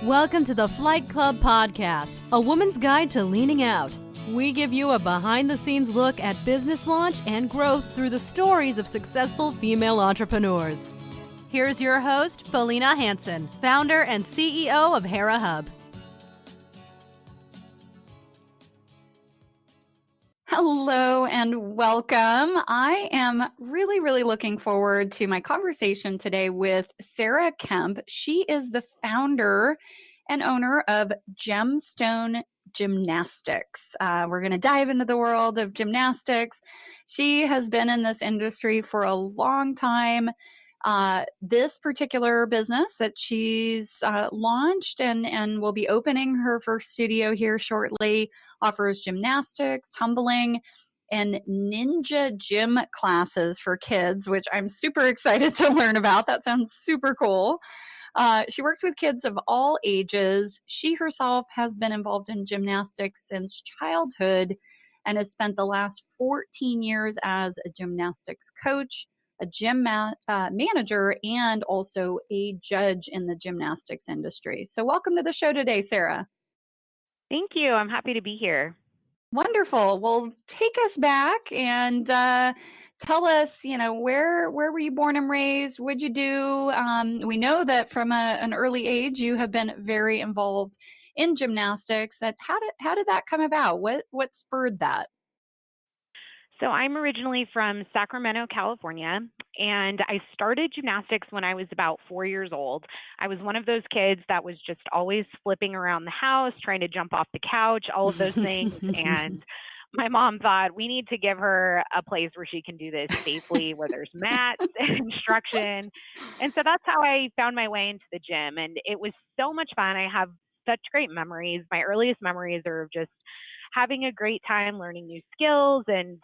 Welcome to the Flight Club Podcast, a woman's guide to leaning out. We give you a behind-the-scenes look at business launch and growth through the stories of successful female entrepreneurs. Here's your host, Felina Hansen, founder and CEO of Hera Hub. Hello and welcome. I am really looking forward to my conversation today with Sara Kemp. She is the founder and owner of Gemstone Gymnastics. We're going to dive into the world of gymnastics. She has been in this industry for a long time. This particular business that she's launched and will be opening her first studio here shortly offers gymnastics, tumbling, and ninja gym classes for kids, which I'm super excited to learn about. That sounds super cool. She works with kids of all ages. She herself has been involved in gymnastics since childhood and has spent the last 14 years as a gymnastics coach, a gym manager, and also a judge in the gymnastics industry. So welcome to the show today, Sara. Thank you. I'm happy to be here. Wonderful. Well, take us back and tell us, where were you born and raised? What'd you do? We know that from an early age, you have been very involved in gymnastics. How did that come about? What spurred that? So I'm originally from Sacramento, California, and I started gymnastics when I was about 4 years old. I was one of those kids that was just always flipping around the house, trying to jump off the couch, all of those things. And my mom thought, we need to give her a place where she can do this safely, where there's mats and instruction. And so that's how I found my way into the gym. And it was so much fun. I have such great memories. My earliest memories are of just having a great time learning new skills and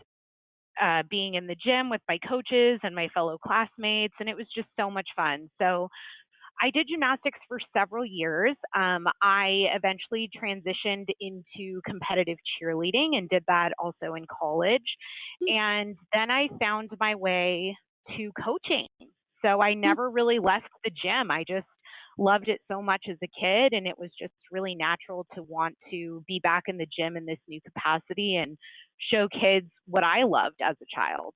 being in the gym with my coaches and my fellow classmates, and it was just so much fun. So I did gymnastics for several years. I eventually transitioned into competitive cheerleading and did that also in college. And then I found my way to coaching. So I never really left the gym. I just loved it so much as a kid, and it was just really natural to want to be back in the gym in this new capacity and show kids what I loved as a child.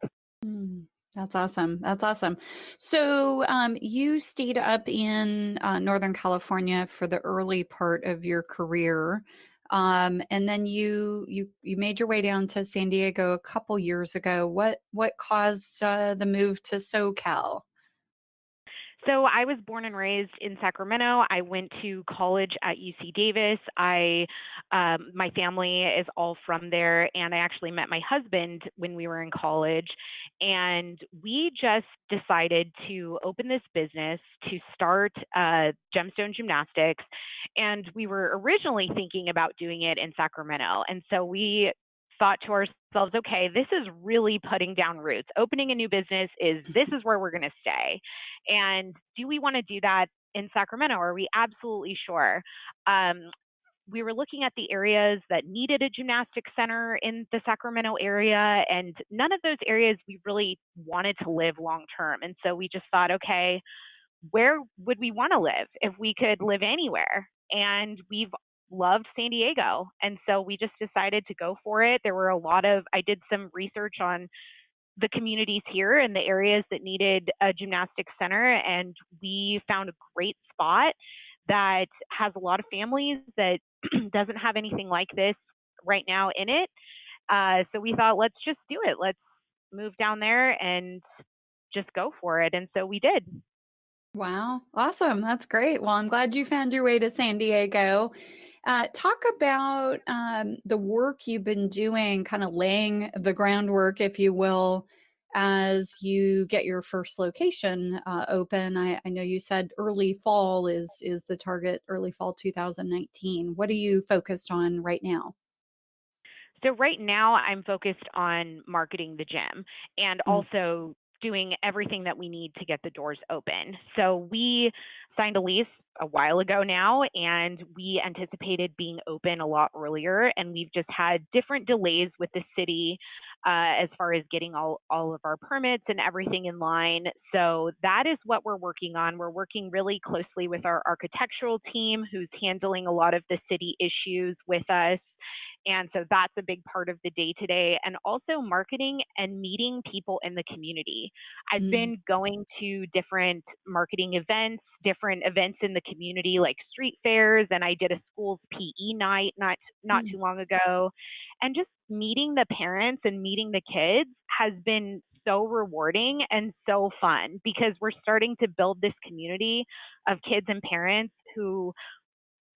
That's awesome. That's awesome. So you stayed up in Northern California for the early part of your career, and then you made your way down to San Diego a couple years ago. What caused the move to SoCal? So I was born and raised in Sacramento. I went to college at UC Davis. My family is all from there, and I actually met my husband when we were in college. And we just decided to open this business to start Gemstone Gymnastics. And we were originally thinking about doing it in Sacramento. And so we thought to ourselves, okay, this is really putting down roots. Opening a new business this is where we're going to stay. And do we want to do that in Sacramento? Are we absolutely sure? We were looking at the areas that needed a gymnastics center in the Sacramento area, and none of those areas we really wanted to live long term. And so we just thought, okay, where would we want to live if we could live anywhere? And we've loved San Diego. And so we just decided to go for it. I did some research on the communities here and the areas that needed a gymnastics center. And we found a great spot that has a lot of families that doesn't have anything like this right now in it. So we thought, let's just do it. Let's move down there and just go for it. And so we did. Wow. Awesome. That's great. Well, I'm glad you found your way to San Diego. Talk about the work you've been doing, kind of laying the groundwork, if you will, as you get your first location open. I know you said early fall is the target, early fall 2019. What are you focused on right now? So right now I'm focused on marketing the gym and also doing everything that we need to get the doors open. So we signed a lease a while ago now, and we anticipated being open a lot earlier, and we've just had different delays with the city as far as getting all of our permits and everything in line. So that is what we're working on. We're working really closely with our architectural team who's handling a lot of the city issues with us. And so that's a big part of the day to day, and also marketing and meeting people in the community. I've Mm, been going to different marketing events, different events in the community like street fairs, and I did a school's PE night not mm, too long ago. And just meeting the parents and meeting the kids has been so rewarding and so fun because we're starting to build this community of kids and parents who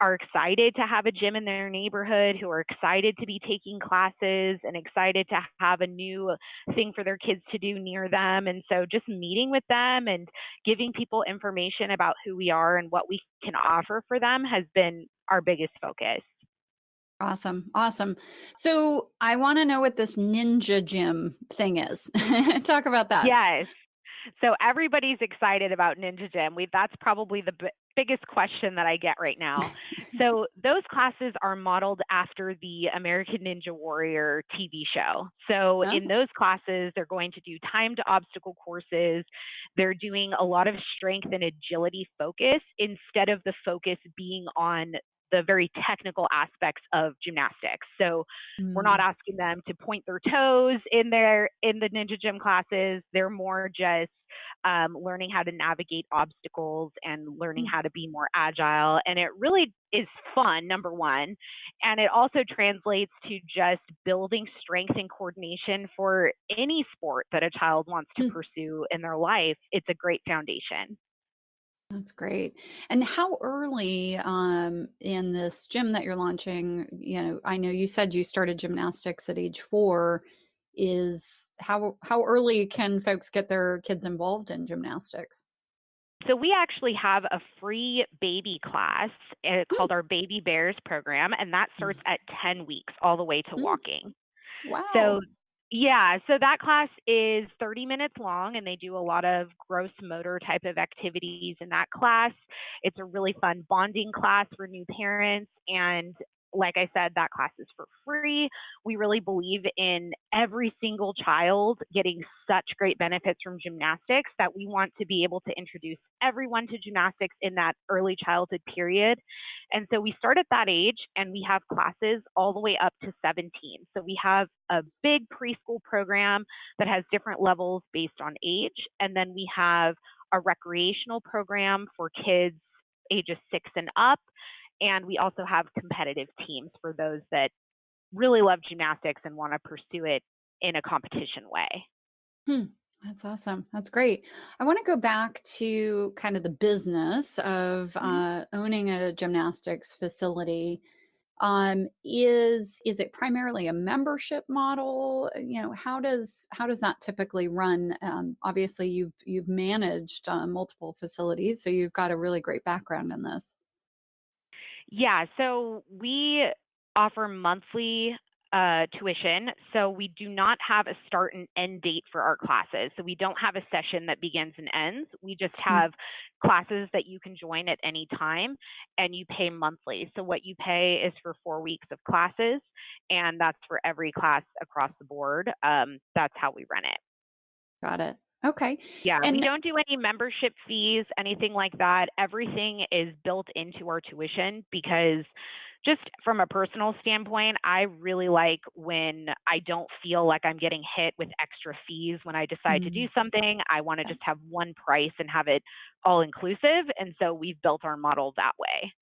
are excited to have a gym in their neighborhood, who are excited to be taking classes and excited to have a new thing for their kids to do near them. And so just meeting with them and giving people information about who we are and what we can offer for them has been our biggest focus. awesome. Awesome. So I want to know what this ninja gym thing is. Talk about that. Yes. So everybody's excited about Ninja Gym. That's probably the biggest question that I get right now. So those classes are modeled after the American Ninja Warrior TV show. So in Oh. those classes, they're going to do timed obstacle courses. They're doing a lot of strength and agility focus instead of the focus being on the very technical aspects of gymnastics. So we're not Mm, asking them to point their toes in the ninja gym classes. They're more just learning how to navigate obstacles and learning mm, how to be more agile. And it really is fun, number one. And it also translates to just building strength and coordination for any sport that a child wants to mm. pursue in their life. It's a great foundation. That's great. And how early in this gym that you're launching, I know you said you started gymnastics at age 4. Is how early can folks get their kids involved in gymnastics? So we actually have a free baby class Mm, called our Baby Bears program, and that starts at 10 weeks all the way to mm. walking. Wow. So yeah, so that class is 30 minutes long and they do a lot of gross motor type of activities in that class. It's a really fun bonding class for new parents, and like I said, that class is for free. We really believe in every single child getting such great benefits from gymnastics that we want to be able to introduce everyone to gymnastics in that early childhood period. And so we start at that age and we have classes all the way up to 17. So we have a big preschool program that has different levels based on age. And then we have a recreational program for kids ages 6 and up. And we also have competitive teams for those that really love gymnastics and want to pursue it in a competition way. Hmm. That's awesome. That's great. I want to go back to kind of the business of Mhm. owning a gymnastics facility. Is it primarily a membership model? How does that typically run? Obviously, you've managed multiple facilities, so you've got a really great background in this. Yeah, so we offer monthly tuition. So we do not have a start and end date for our classes. So we don't have a session that begins and ends. We just Mm, have classes that you can join at any time and you pay monthly. So what you pay is for 4 weeks of classes, and that's for every class across the board. That's how we run it. got it. Okay. Yeah, we And don't do any membership fees, anything like that. Everything is built into our tuition because just from a personal standpoint, I really like when I don't feel like I'm getting hit with extra fees when I decide to do mm, something. I want to yeah, just have one price and have it all inclusive. And so we've built our model that way.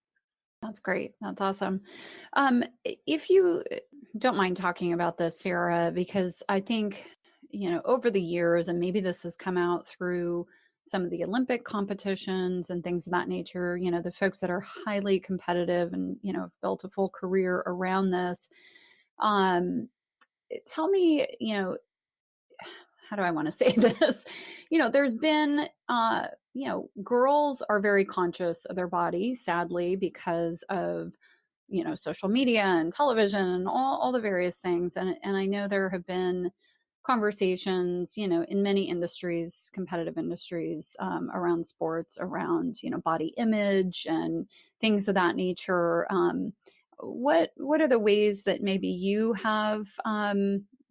that's great. That's awesome. If you don't mind talking about this, Sarah, because I think, over the years, and maybe this has come out through some of the Olympic competitions and things of that nature, the folks that are highly competitive and, have built a full career around this. Um, Tell me, how do I want to say this? There's been, girls are very conscious of their body, sadly, because of, social media and television and all the various things. And I know there have been conversations, in many industries, competitive industries, around sports, around, body image and things of that nature. What are the ways that maybe you have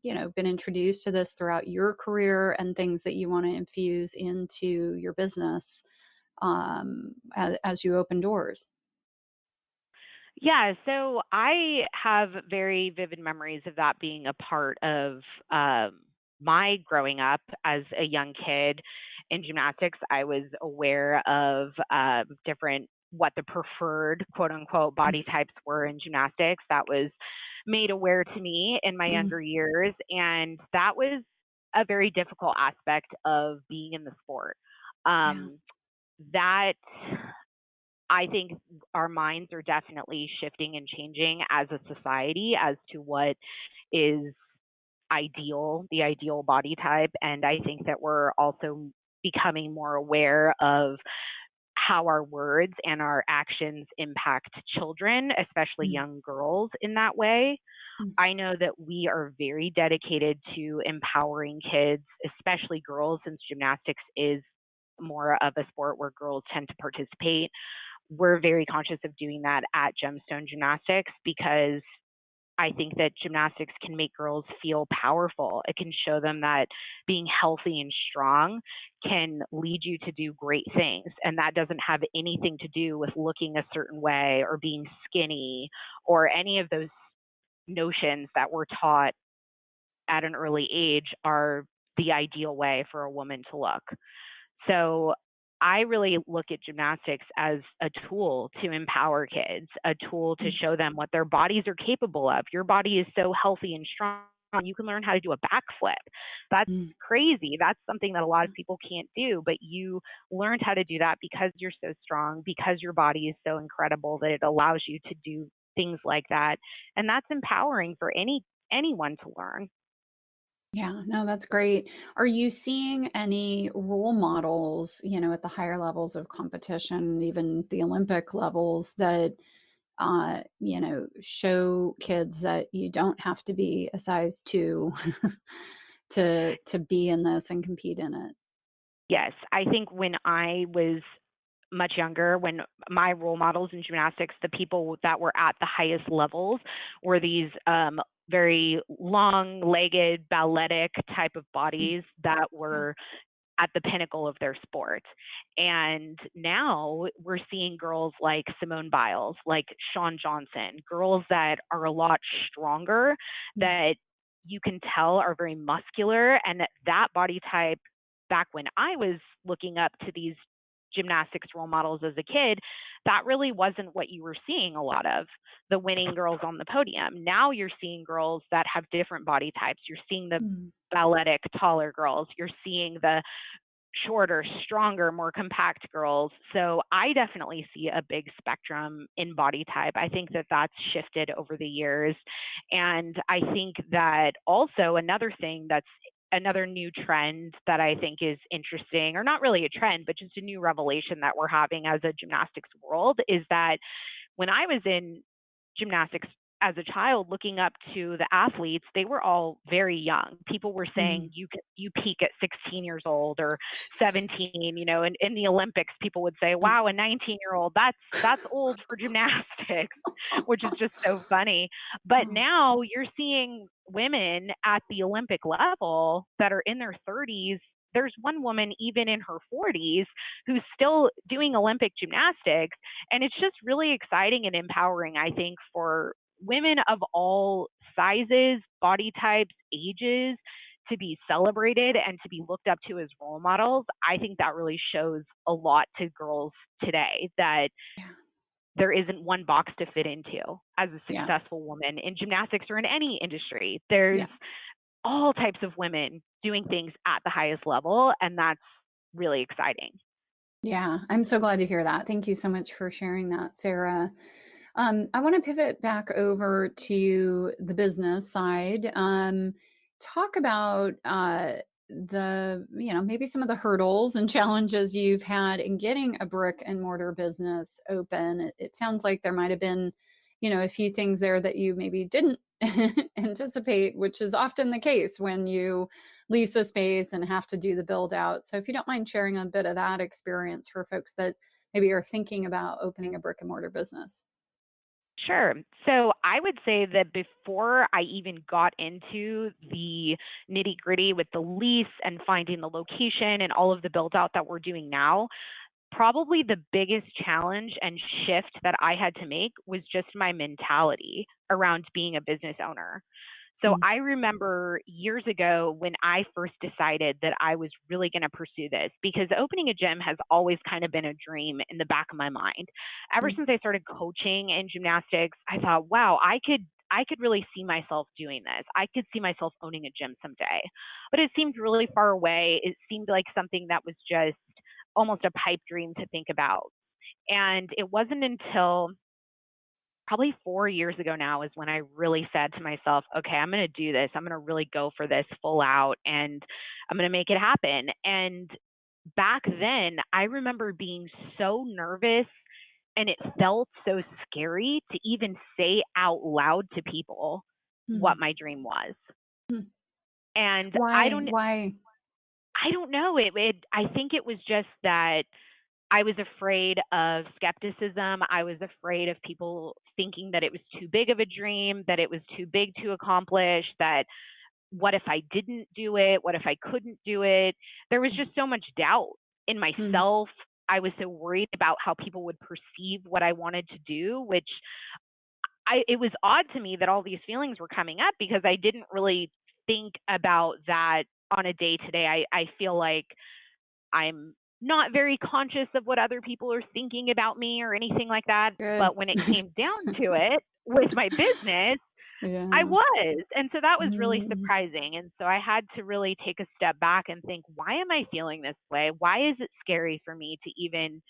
been introduced to this throughout your career and things that you want to infuse into your business as you open doors? Yeah, so I have very vivid memories of that being a part of my growing up as a young kid in gymnastics. I was aware of different, what the preferred quote unquote body types were in gymnastics. That was made aware to me in my Mm, younger years. And that was a very difficult aspect of being in the sport. yeah. Um, that I think our minds are definitely shifting and changing as a society as to what is ideal, the ideal body type. And I think that we're also becoming more aware of how our words and our actions impact children, especially Mm, young girls, in that way. mm, I know that we are very dedicated to empowering kids, especially girls, since gymnastics is more of a sport where girls tend to participate. We're very conscious of doing that at Gemstone Gymnastics because I think that gymnastics can make girls feel powerful. It can show them that being healthy and strong can lead you to do great things. And that doesn't have anything to do with looking a certain way or being skinny or any of those notions that we're taught at an early age are the ideal way for a woman to look. So I really look at gymnastics as a tool to empower kids, a tool to mm, show them what their bodies are capable of. Your body is so healthy and strong. You can learn how to do a backflip. That's mm. crazy. That's something that a lot of people can't do, but you learned how to do that because you're so strong, because your body is so incredible that it allows you to do things like that. And that's empowering for anyone to learn. Yeah, no, that's great. Are you seeing any role models, at the higher levels of competition, even the Olympic levels, that show kids that you don't have to be a size 2 to be in this and compete in it? Yes, I think when I was much younger, when my role models in gymnastics, the people that were at the highest levels were these very long-legged, balletic type of Mm, bodies that yeah. were at the pinnacle of their sport. And now we're seeing girls like Simone Biles, like Shawn Johnson, girls that are a lot stronger, Mm, that you can tell are very muscular, and that body type, back when I was looking up to these gymnastics role models as a kid, that really wasn't what you were seeing a lot of, the winning girls on the podium. Now you're seeing girls that have different body types. You're seeing the mm, balletic, taller girls. You're seeing the shorter, stronger, more compact girls. So I definitely see a big spectrum in body type. I think that that's shifted over the years. And I think that also another thing that's another new trend that I think is interesting, or not really a trend, but just a new revelation that we're having as a gymnastics world, is that when I was in gymnastics as a child looking up to the athletes, they were all very young. People were saying mm. you peak at 16 years old or Jeez. 17, and in the Olympics people would say, "Wow, a 19-year-old, that's old for gymnastics," which is just so funny. But Oh, now you're seeing women at the Olympic level that are in their 30s. There's one woman even in her 40s who's still doing Olympic gymnastics, and it's just really exciting and empowering, I think, for women of all sizes, body types, ages to be celebrated and to be looked up to as role models. I think that really shows a lot to girls today, that yeah. there isn't one box to fit into as a Yeah. successful woman in gymnastics or in any industry. Yeah. There's all types of women doing things at the highest level, and that's really exciting. Yeah. I'm so glad to hear that. Thank you so much for sharing that, Sarah. I want to pivot back over to the business side. Talk about maybe some of the hurdles and challenges you've had in getting a brick and mortar business open. It sounds like there might have been, a few things there that you maybe didn't anticipate, which is often the case when you lease a space and have to do the build out. So if you don't mind sharing a bit of that experience for folks that maybe are thinking about opening a brick and mortar business. Sure. So I would say that before I even got into the nitty gritty with the lease and finding the location and all of the build out that we're doing now, probably the biggest challenge and shift that I had to make was just my mentality around being a business owner. So Mm, I remember years ago when I first decided that I was really going to pursue this, because opening a gym has always kind of been a dream in the back of my mind. Ever mm, since I started coaching in gymnastics, I thought, wow, I could really see myself doing this. I could see myself owning a gym someday. But it seemed really far away. It seemed like something that was just almost a pipe dream to think about. And it wasn't until probably 4 years ago now is when I really said to myself, okay, I'm going to do this. I'm going to really go for this full out and I'm going to make it happen. And back then, I remember being so nervous and it felt so scary to even say out loud to people what mm, my dream was. mm. And I Why? don't Why? I don't know. I think it was just that I was afraid of skepticism. I was afraid of people thinking that it was too big of a dream, that it was too big to accomplish, that what if I didn't do it? What if I couldn't do it? There was just so much doubt in Mm, myself. I was so worried about how people would perceive what I wanted to do, which it was odd to me that all these feelings were coming up because I didn't really think about that on a day to day. I feel like I'm not very conscious of what other people are thinking about me or anything like that. good. But when it came down to it with my business, I Yeah. was. And so that was really Mm, surprising. And so I had to really take a step back and think, why am I feeling this way? Why is it scary for me to even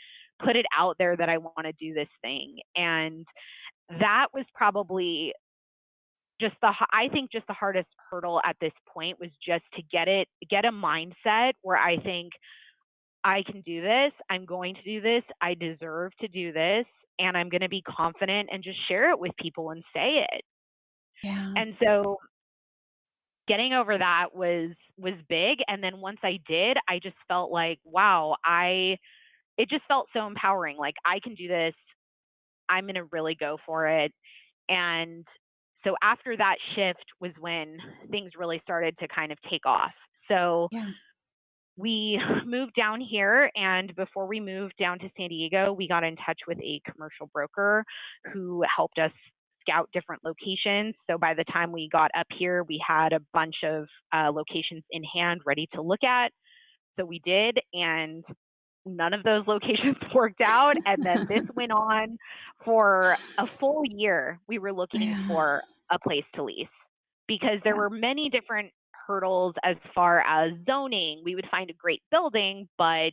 put it out there that I want to do this thing? And that was probably just I think just the hardest hurdle at this point was just to get a mindset where I think I can do this. I'm going to do this. I deserve to do this. And I'm going to be confident and just share it with people and say it. yeah. And so getting over that was big. And then once I did, I just felt like, wow, it just felt so empowering. Like I can do this. I'm going to really go for it. And so after that shift was when things really started to kind of take off. So Yeah. we moved down here, and before we moved down to San Diego, we got in touch with a commercial broker who helped us scout different locations. So by the time we got up here, we had a bunch of locations in hand ready to look at. So we did, and none of those locations worked out. And then this went on for a full year. We were looking Yeah. for a place to lease because there Yeah. were many different hurdles as far as zoning. We would find a great building, but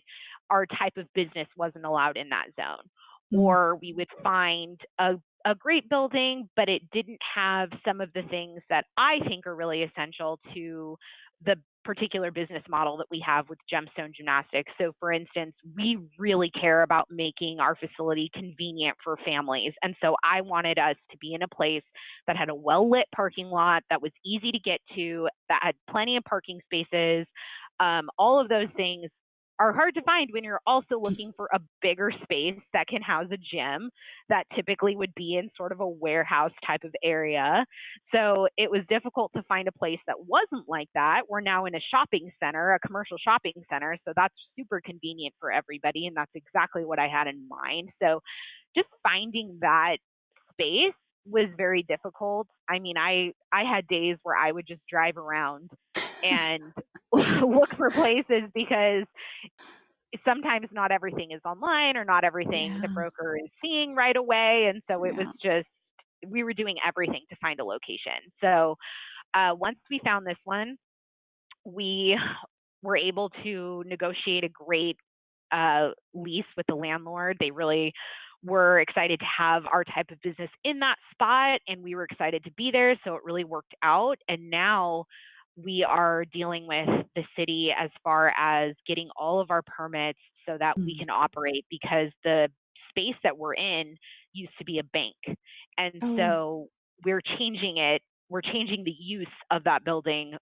our type of business wasn't allowed in that zone. Mm, Or we would find a great building, but it didn't have some of the things that I think are really essential to the particular business model that we have with Gemstone Gymnastics. So, for instance, we really care about making our facility convenient for families. And so I wanted us to be in a place that had a well lit parking lot, that was easy to get to, that had plenty of parking spaces. All of those things are hard to find when you're also looking for a bigger space that can house a gym that typically would be in sort of a warehouse type of area. So it was difficult to find a place that wasn't like that. We're now in a shopping center, a commercial shopping center. So that's super convenient for everybody. And that's exactly what I had in mind. So just finding that space was very difficult. I mean, I had days where I would just drive around and look for places because sometimes not everything is online or not everything the yeah. broker is seeing right away. And so it was Yeah. just, we were doing everything to find a location. So once we found this one, we were able to negotiate a great lease with the landlord. They really were excited to have our type of business in that spot, and we were excited to be there. So it really worked out. And now we are dealing with the city as far as getting all of our permits so that we Mm. can operate, because the space that we're in used to be a bank. And Oh, so we're changing it. We're changing the use of that building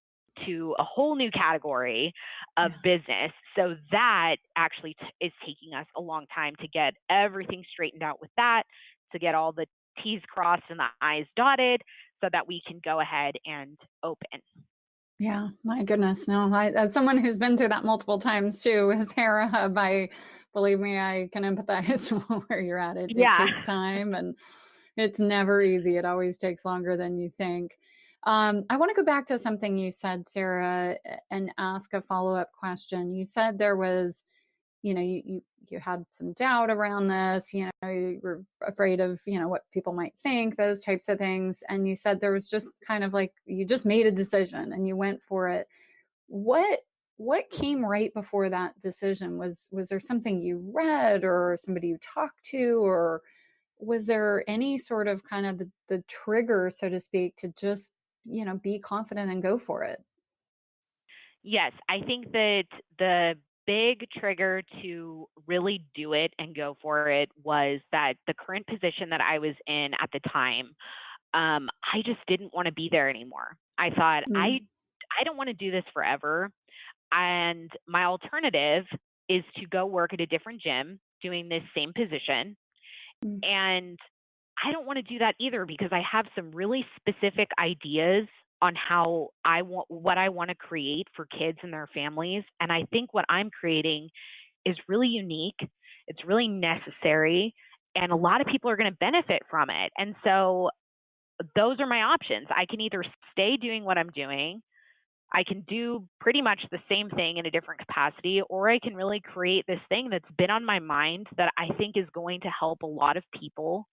to a whole new category of yeah. business. So that actually is taking us a long time to get everything straightened out with that, to get all the T's crossed and the I's dotted so that we can go ahead and open. Yeah, my goodness. No, as someone who's been through that multiple times too with Hera Hub, believe me, I can empathize where you're at. It Yeah. takes time and it's never easy. It always takes longer than you think. I want to go back to something you said, Sarah, and ask a follow-up question. You said there was, you had some doubt around this, you were afraid of, what people might think, those types of things. And you said there was just kind of like, you just made a decision and you went for it. What came right before that decision? Was there something you read or somebody you talked to, or was there any sort of kind of the trigger, so to speak, to just, be confident and go for it? Yes, I think that the big trigger to really do it and go for it was that the current position that I was in at the time, I just didn't want to be there anymore. I thought Mm, I don't want to do this forever, and my alternative is to go work at a different gym doing this same position. mm, And I don't want to do that either because I have some really specific ideas on how I want what I want to create for kids and their families. And I think what I'm creating is really unique. It's really necessary. And a lot of people are going to benefit from it. And so those are my options. I can either stay doing what I'm doing, I can do pretty much the same thing in a different capacity, or I can really create this thing that's been on my mind that I think is going to help a lot of people.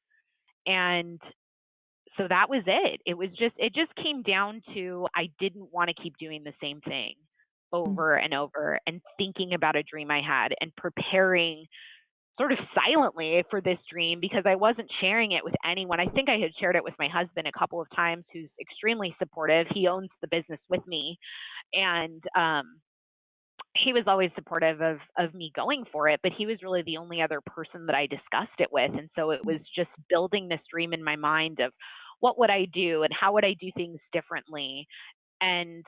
And so that was it. It just came down to I didn't want to keep doing the same thing mm. over and over and thinking about a dream I had and preparing sort of silently for this dream because I wasn't sharing it with anyone. I think I had shared it with my husband a couple of times, who's extremely supportive. He owns the business with me, and he was always supportive of me going for it, but he was really the only other person that I discussed it with. And so it was just building this dream in my mind of what would I do and how would I do things differently. And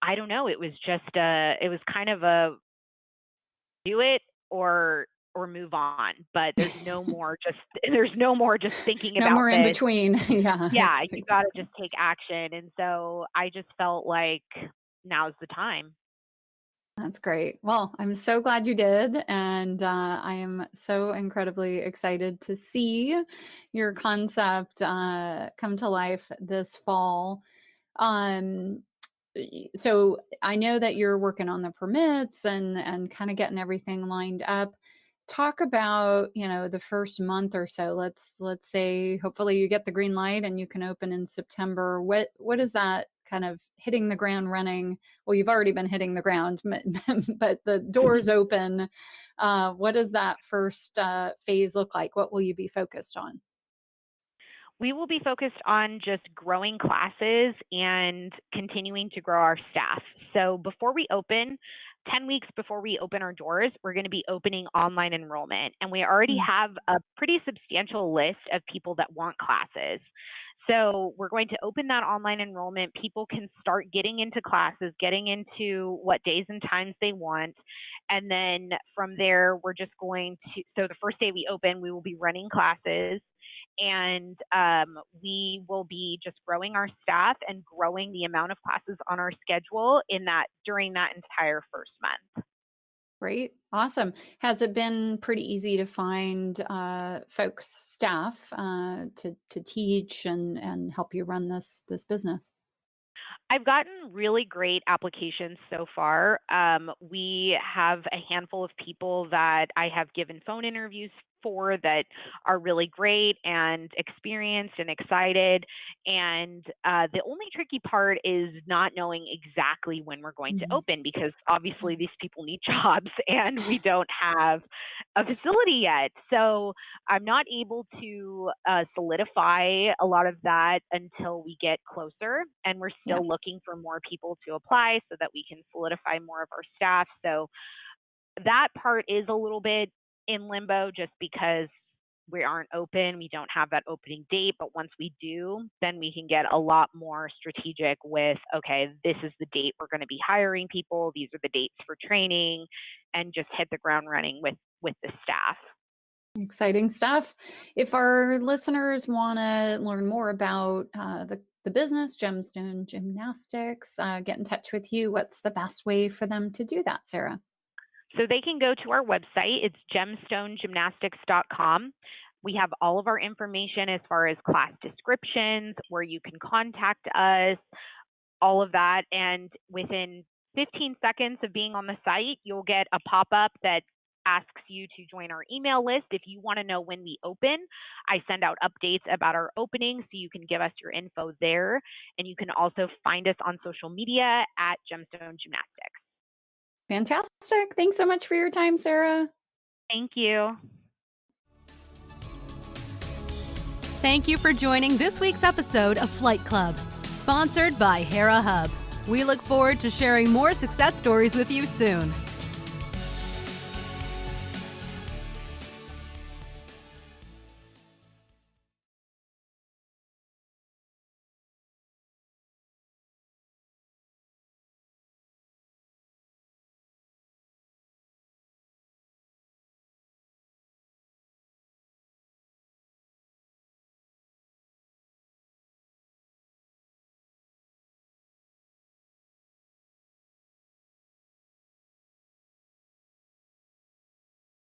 I don't know, it was just it was kind of a do it or move on, but there's no more just thinking No about more in this. between. Yeah, Yeah, you got to exactly. just take action. And so I just felt like now's the time. That's great. Well, I'm so glad you did. And I am so incredibly excited to see your concept come to life this fall. Um, so I know that you're working on the permits and kind of getting everything lined up. Talk about, the first month or so. Let's say hopefully you get the green light and you can open in September. What is that kind of hitting the ground running? Well, you've already been hitting the ground, but the doors open. What does that first phase look like? What will you be focused on? We will be focused on just growing classes and continuing to grow our staff. So before we open, 10 weeks before we open our doors, we're going to be opening online enrollment. And we already Mm, have a pretty substantial list of people that want classes. So we're going to open that online enrollment. People can start getting into classes, getting into what days and times they want. And then from there, we're just going to, so the first day we open, we will be running classes, and we will be just growing our staff and growing the amount of classes on our schedule in that during that entire first month. great. Awesome. Has it been pretty easy to find folks, staff, to teach and help you run this business? I've gotten really great applications so far. We have a handful of people that I have given phone interviews for that are really great and experienced and excited. And the only tricky part is not knowing exactly when we're going to Mhm. open because obviously these people need jobs and we don't have a facility yet. So I'm not able to solidify a lot of that until we get closer. And we're Yeah. still looking for more people to apply so that we can solidify more of our staff. So that part is a little bit in limbo just because we aren't open. We don't have that opening date. But once we do, then we can get a lot more strategic with, okay, this is the date we're going to be hiring people. These are the dates for training, and just hit the ground running with the staff. Exciting stuff. If our listeners want to learn more about the business, Gemstone Gymnastics, get in touch with you, what's the best way for them to do that, Sarah? So they can go to our website. It's gemstonegymnastics.com. We have all of our information as far as class descriptions, where you can contact us, all of that. And within 15 seconds of being on the site, you'll get a pop-up that asks you to join our email list. If you want to know when we open, I send out updates about our opening, so you can give us your info there. And you can also find us on social media at Gemstone Gymnastics. Fantastic. Thanks so much for your time, Sarah. Thank you. Thank you for joining this week's episode of Flight Club, sponsored by Hera Hub. We look forward to sharing more success stories with you soon.